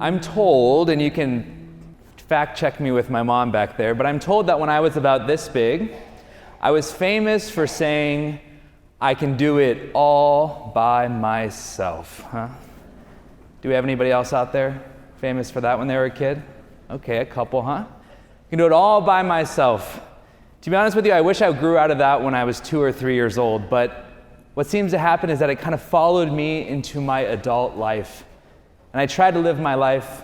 I'm told, and you can fact check me with my mom back there, but I'm told that when I was about this big, I was famous for saying, I can do it all by myself. Do we have anybody else out there famous for that when they were a kid? Okay, a couple, huh? I can do it all by myself. To be honest with you, I wish I grew out of that when I was 2 or 3 years old, but what seems to happen is that it kind of followed me into my adult life. And I tried to live my life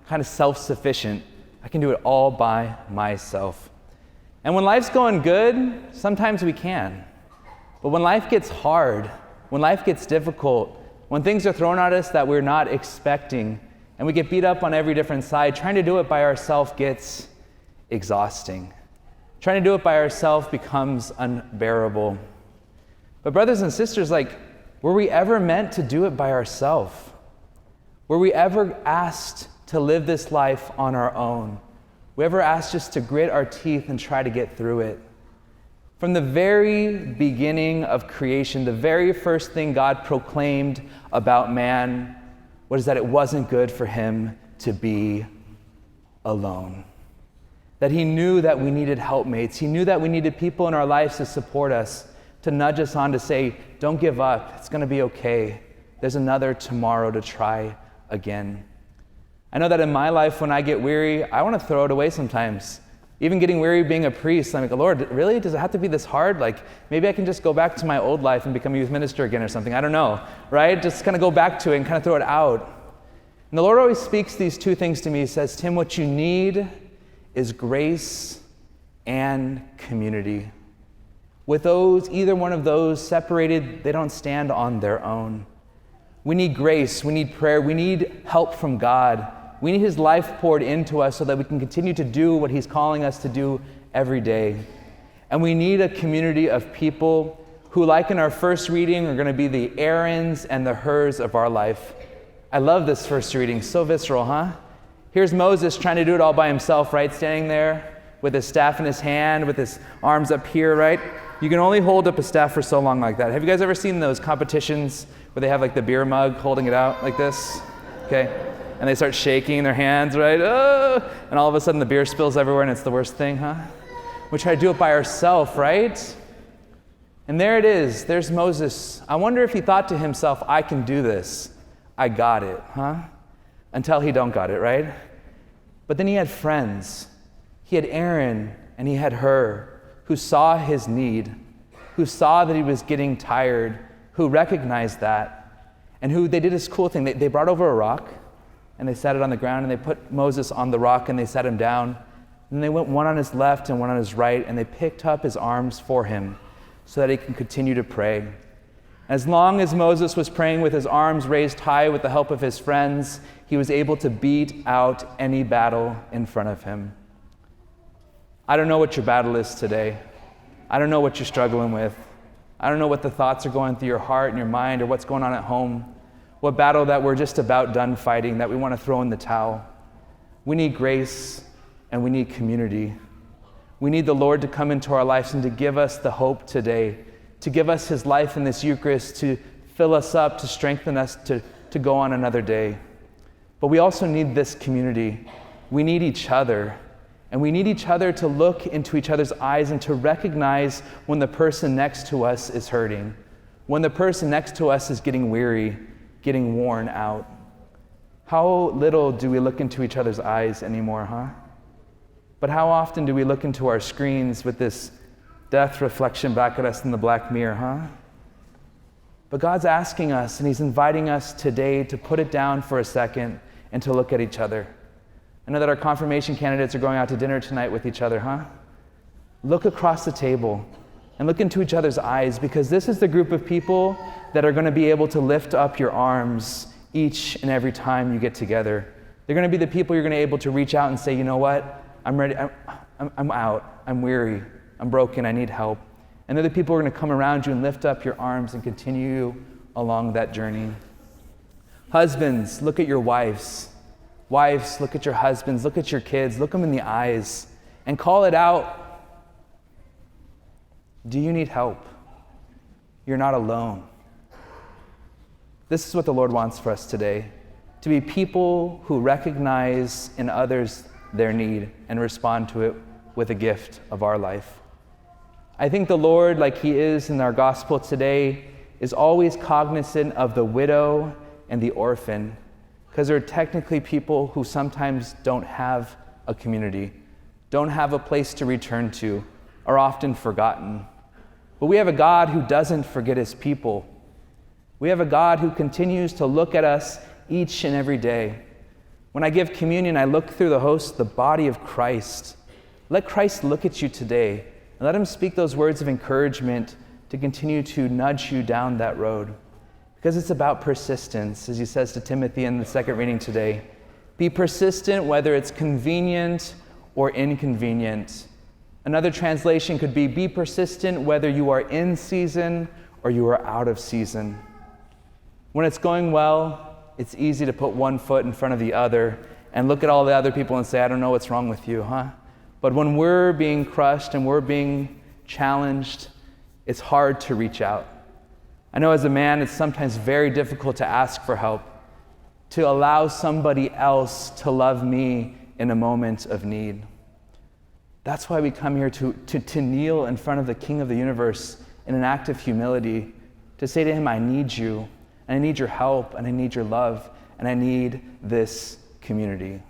kind of self-sufficient. I can do it all by myself. And when life's going good, sometimes we can. But when life gets hard, when life gets difficult, when things are thrown at us that we're not expecting, and we get beat up on every different side, trying to do it by ourselves gets exhausting. Trying to do it by ourselves becomes unbearable. But brothers and sisters, were we ever meant to do it by ourselves? Were we ever asked to live this life on our own? Were we ever asked just to grit our teeth and try to get through it? From the very beginning of creation, the very first thing God proclaimed about man was that it wasn't good for him to be alone. That he knew that we needed helpmates. He knew that we needed people in our lives to support us, to nudge us on, to say, don't give up, it's gonna be okay. There's another tomorrow to try again. I know that in my life, when I get weary, I wanna throw it away sometimes. Even getting weary being a priest, I'm like, Lord, really? Does it have to be this hard? Maybe I can just go back to my old life and become a youth minister again or something. I don't know, right? Just kind of go back to it and kind of throw it out. And the Lord always speaks these two things to me. He says, Tim, what you need is grace and community. With those, either one of those separated, they don't stand on their own. We need grace, we need prayer, we need help from God. We need his life poured into us so that we can continue to do what he's calling us to do every day. And we need a community of people who, like in our first reading, are going to be the Aarons and the Hurs of our life. I love this first reading, so visceral, huh? Here's Moses trying to do it all by himself, right? Standing there with his staff in his hand, with his arms up here, right? You can only hold up a staff for so long like that. Have you guys ever seen those competitions where they have the beer mug holding it out like this? Okay. And they start shaking their hands, right? Oh! And all of a sudden the beer spills everywhere and it's the worst thing, huh? We try to do it by ourselves, right? And there it is. There's Moses. I wonder if he thought to himself, I can do this. I got it, huh? Until he don't got it, right? But then he had friends. He had Aaron and he had Hur, who saw his need, who saw that he was getting tired, who recognized that, and who they did this cool thing. They brought over a rock, and they sat it on the ground, and they put Moses on the rock, and they sat him down. And they went one on his left and one on his right, and they picked up his arms for him so that he can continue to pray. As long as Moses was praying with his arms raised high with the help of his friends, he was able to beat out any battle in front of him. I don't know what your battle is today. I don't know what you're struggling with. I don't know what the thoughts are going through your heart and your mind or what's going on at home. What battle that we're just about done fighting, that we want to throw in the towel. We need grace and we need community. We need the Lord to come into our lives and to give us the hope today, to give us his life in this Eucharist, to fill us up, to strengthen us to go on another day. But we also need this community. We need each other. And we need each other to look into each other's eyes and to recognize when the person next to us is hurting, when the person next to us is getting weary, getting worn out. How little do we look into each other's eyes anymore, huh? But how often do we look into our screens with this death reflection back at us in the black mirror, huh? But God's asking us, and he's inviting us today to put it down for a second and to look at each other. I know that our confirmation candidates are going out to dinner tonight with each other, huh? Look across the table and look into each other's eyes, because this is the group of people that are going to be able to lift up your arms each and every time you get together. They're going to be the people you're going to be able to reach out and say, you know what? I'm ready. I'm out. I'm weary. I'm broken. I need help. And they're the people who are going to come around you and lift up your arms and continue along that journey. Husbands, look at your wives. Wives, look at your husbands. Look at your kids. Look them in the eyes and call it out. Do you need help? You're not alone. This is what the Lord wants for us today, to be people who recognize in others their need and respond to it with a gift of our life. I think the Lord, like he is in our gospel today, is always cognizant of the widow and the orphan, because they're technically people who sometimes don't have a community, don't have a place to return to, are often forgotten. But we have a God who doesn't forget his people. We have a God who continues to look at us each and every day. When I give communion, I look through the host, the body of Christ. Let Christ look at you today, and let him speak those words of encouragement to continue to nudge you down that road. Because it's about persistence, as he says to Timothy in the second reading today. Be persistent whether it's convenient or inconvenient. Another translation could be persistent whether you are in season or you are out of season. When it's going well, it's easy to put one foot in front of the other and look at all the other people and say, I don't know what's wrong with you, huh? But when we're being crushed and we're being challenged, it's hard to reach out. I know as a man, it's sometimes very difficult to ask for help, to allow somebody else to love me in a moment of need. That's why we come here to kneel in front of the King of the universe in an act of humility, to say to him, I need you, and I need your help, and I need your love, and I need this community.